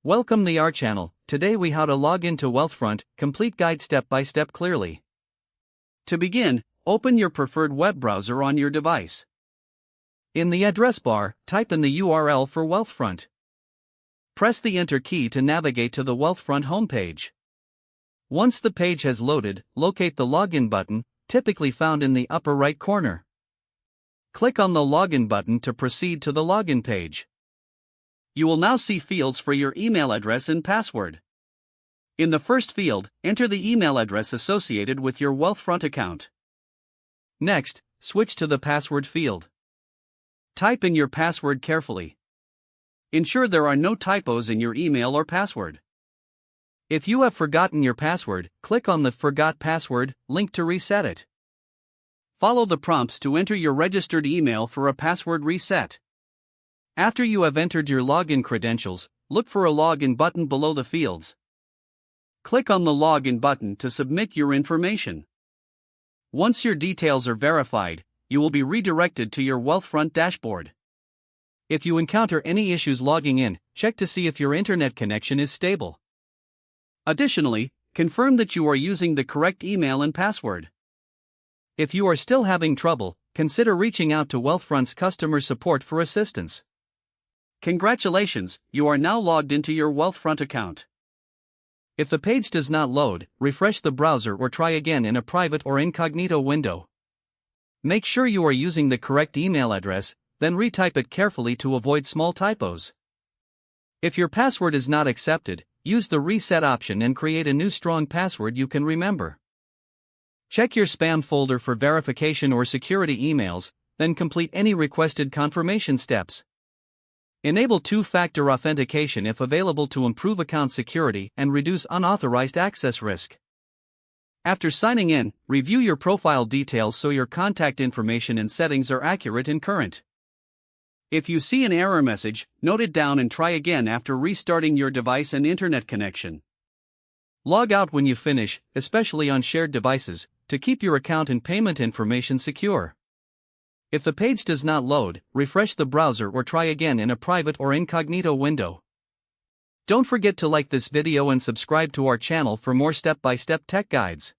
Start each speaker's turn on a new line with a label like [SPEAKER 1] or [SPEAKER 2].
[SPEAKER 1] Welcome to our channel. Today we how to log into Wealthfront, complete guide step by step clearly. To begin, open your preferred web browser on your device. In the address bar, type in the URL for Wealthfront. Press the Enter key to navigate to the Wealthfront homepage. Once the page has loaded, locate the Login button, typically found in the upper right corner. Click on the Login button to proceed to the login page. You will now see fields for your email address and password. In the first field, enter the email address associated with your Wealthfront account. Next, switch to the password field. Type in your password carefully. Ensure there are no typos in your email or password. If you have forgotten your password, click on the Forgot Password link to reset it. Follow the prompts to enter your registered email for a password reset. After you have entered your login credentials, look for a Login button below the fields. Click on the Login button to submit your information. Once your details are verified, you will be redirected to your Wealthfront dashboard. If you encounter any issues logging in, check to see if your internet connection is stable. Additionally, confirm that you are using the correct email and password. If you are still having trouble, consider reaching out to Wealthfront's customer support for assistance. Congratulations, you are now logged into your Wealthfront account. If the page does not load, refresh the browser or try again in a private or incognito window. Make sure you are using the correct email address, then retype it carefully to avoid small typos. If your password is not accepted, use the reset option and create a new strong password you can remember. Check your spam folder for verification or security emails, then complete any requested confirmation steps. Enable two-factor authentication if available to improve account security and reduce unauthorized access risk. After signing in, review your profile details so your contact information and settings are accurate and current. If you see an error message, note it down and try again after restarting your device and internet connection. Log out when you finish, especially on shared devices, to keep your account and payment information secure. If the page does not load, refresh the browser or try again in a private or incognito window. Don't forget to like this video and subscribe to our channel for more step-by-step tech guides.